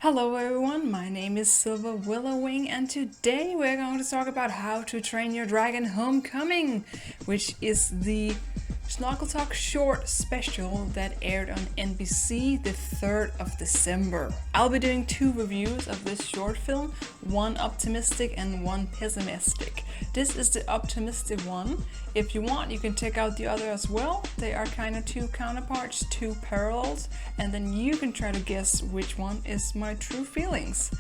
Hello everyone, my name is Silver Willowwing and today we're going to talk about how to train your dragon Homecoming, which is the Snorkel Talk short special that aired on NBC the 3rd of December. I'll be doing 2 reviews of this short film, one optimistic and one pessimistic. This is the optimistic one. If you want, you can check out the other as well. They are kind of 2 counterparts, 2 parallels, and then you can try to guess which one is my true feelings.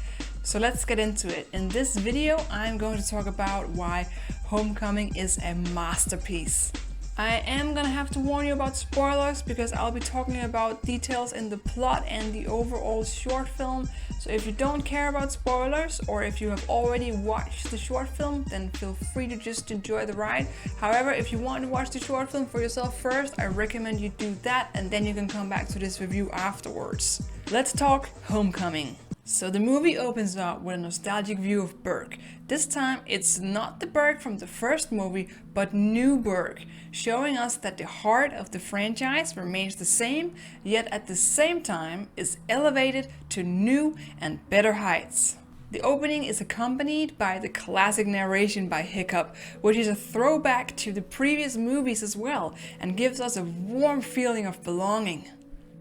So let's get into it. In this video, I'm going to talk about why Homecoming is a masterpiece. I am gonna have to warn you about spoilers because I'll be talking about details in the plot and the overall short film. So if you don't care about spoilers or if you have already watched the short film, then feel free to just enjoy the ride. However, if you want to watch the short film for yourself first, I recommend you do that and then you can come back to this review afterwards. Let's talk Homecoming. So the movie opens up with a nostalgic view of Burke. This time it's not the Burke from the first movie, but new Burke, showing us that the heart of the franchise remains the same, yet at the same time is elevated to new and better heights. The opening is accompanied by the classic narration by Hiccup, which is a throwback to the previous movies as well, and gives us a warm feeling of belonging.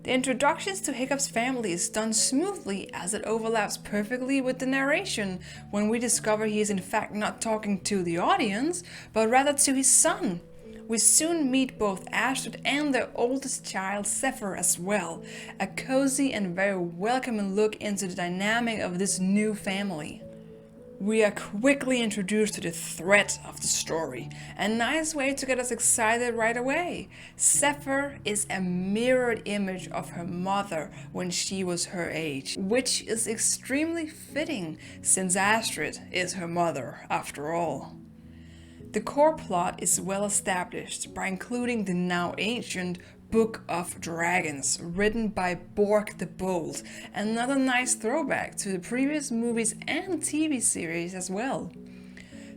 The introductions to Hiccup's family is done smoothly as it overlaps perfectly with the narration when we discover he is in fact not talking to the audience, but rather to his son. We soon meet both Astrid and their oldest child, Zephyr, as well, a cozy and very welcoming look into the dynamic of this new family. We are quickly introduced to the thread of the story, a nice way to get us excited right away. Zephyr is a mirrored image of her mother when she was her age, which is extremely fitting since Astrid is her mother after all. The core plot is well established by including the now ancient Book of Dragons, written by Bork the Bold, another nice throwback to the previous movies and TV series as well.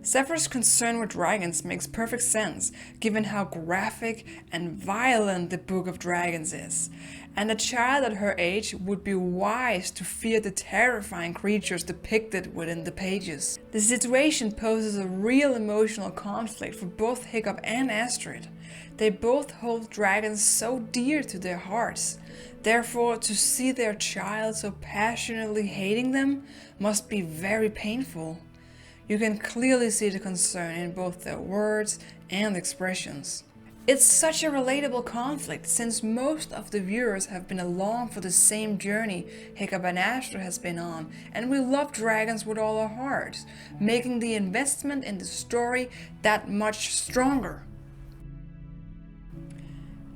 Zephyr's concern with dragons makes perfect sense, given how graphic and violent the Book of Dragons is, and a child at her age would be wise to fear the terrifying creatures depicted within the pages. The situation poses a real emotional conflict for both Hiccup and Astrid. They both hold dragons so dear to their hearts. Therefore, to see their child so passionately hating them must be very painful. You can clearly see the concern in both their words and expressions. It's such a relatable conflict since most of the viewers have been along for the same journey Hiccup and Astrid has been on, and we love dragons with all our hearts, making the investment in the story that much stronger.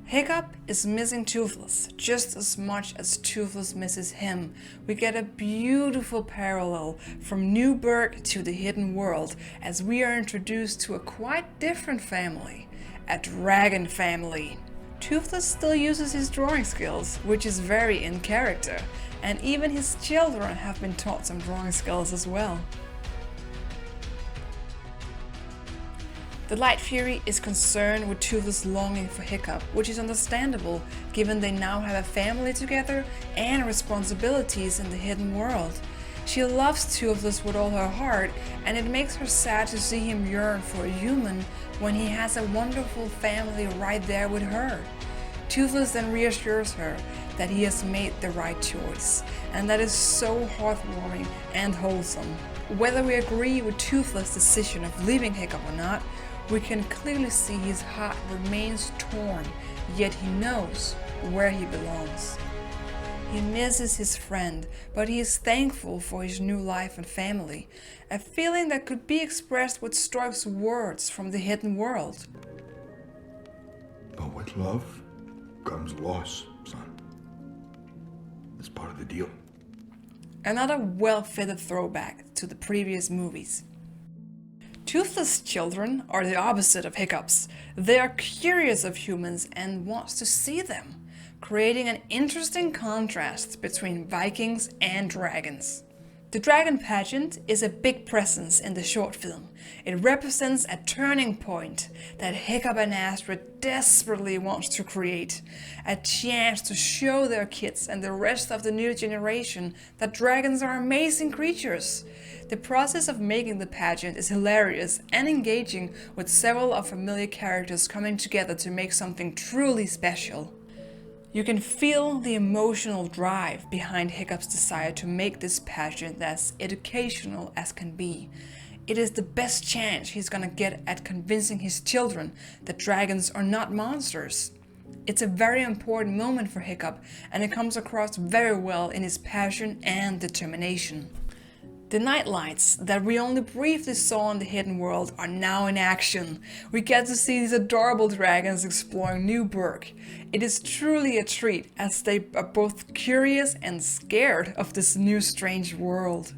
Hiccup is missing Toothless just as much as Toothless misses him. We get a beautiful parallel from New Burke to the Hidden World as we are introduced to a quite different family, a dragon family. Toothless still uses his drawing skills, which is very in character, and even his children have been taught some drawing skills as well. The Light Fury is concerned with Toothless' longing for Hiccup, which is understandable given they now have a family together and responsibilities in the Hidden World. She loves Toothless with all her heart, and it makes her sad to see him yearn for a human when he has a wonderful family right there with her. Toothless then reassures her that he has made the right choice, and that is so heartwarming and wholesome. Whether we agree with Toothless' decision of leaving Hiccup or not, we can clearly see his heart remains torn, yet he knows where he belongs. He misses his friend, but he is thankful for his new life and family, a feeling that could be expressed with Stork's words from the Hidden World. But with love comes loss, son. It's part of the deal. Another well-fitted throwback to the previous movies. Toothless children are the opposite of Hiccup's. They are curious of humans and want to see them, creating an interesting contrast between Vikings and dragons. The dragon pageant is a big presence in the short film. It represents a turning point that Hiccup and Astrid desperately want to create. A chance to show their kids and the rest of the new generation that dragons are amazing creatures. The process of making the pageant is hilarious and engaging, with several of familiar characters coming together to make something truly special. You can feel the emotional drive behind Hiccup's desire to make this pageant as educational as can be. It is the best chance he's gonna get at convincing his children that dragons are not monsters. It's a very important moment for Hiccup, and it comes across very well in his passion and determination. The night lights that we only briefly saw in the hidden world are now in action. We get to see these adorable dragons exploring New Berg. It is truly a treat, as they are both curious and scared of this new strange world.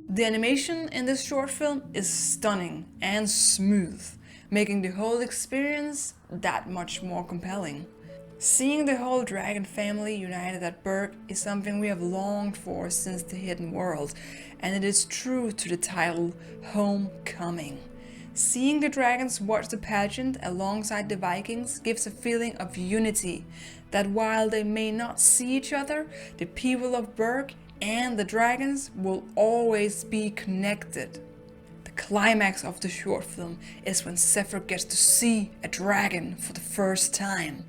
The animation in this short film is stunning and smooth, making the whole experience that much more compelling. Seeing the whole dragon family united at Berg is something we have longed for since the hidden world, and it is true to the title Homecoming. Seeing the dragons watch the pageant alongside the Vikings gives a feeling of unity, that while they may not see each other, the people of Berg and the dragons will always be connected. The climax of the short film is when Zephyr gets to see a dragon for the first time.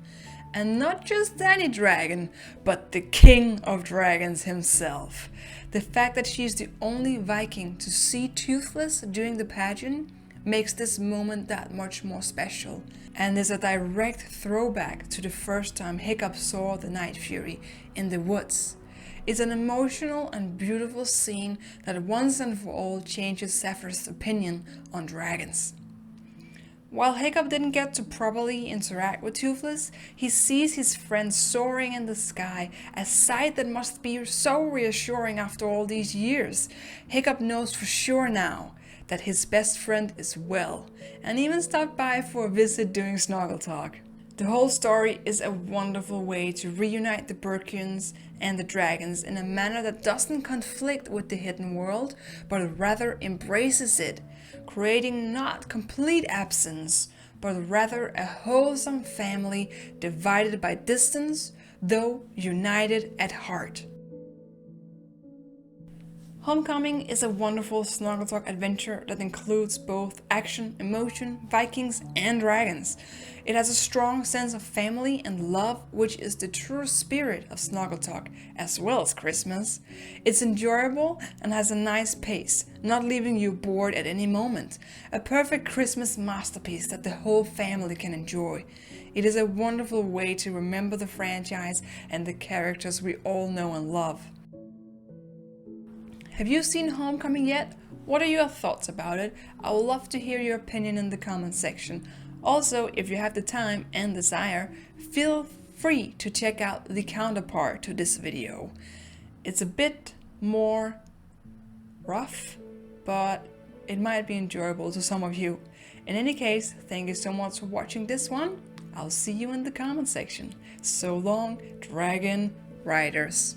And not just any dragon, but the king of dragons himself. The fact that she is the only Viking to see Toothless during the pageant makes this moment that much more special, and is a direct throwback to the first time Hiccup saw the Night Fury in the woods. It's an emotional and beautiful scene that once and for all changes Zephyr's opinion on dragons. While Hiccup didn't get to properly interact with Toothless, he sees his friend soaring in the sky, a sight that must be so reassuring after all these years. Hiccup knows for sure now that his best friend is well, and even stopped by for a visit during Snuggle Talk. The whole story is a wonderful way to reunite the Berkians and the dragons in a manner that doesn't conflict with the hidden world, but rather embraces it, creating not complete absence, but rather a wholesome family divided by distance, though united at heart. Homecoming is a wonderful Snuggle Talk adventure that includes both action, emotion, Vikings, and dragons. It has a strong sense of family and love, which is the true spirit of Snuggle Talk, as well as Christmas. It's enjoyable and has a nice pace, not leaving you bored at any moment. A perfect Christmas masterpiece that the whole family can enjoy. It is a wonderful way to remember the franchise and the characters we all know and love. Have you seen Homecoming yet? What are your thoughts about it? I would love to hear your opinion in the comment section. Also, if you have the time and desire, feel free to check out the counterpart to this video. It's a bit more rough, but it might be enjoyable to some of you. In any case, thank you so much for watching this one. I'll see you in the comment section. So long, Dragon Riders.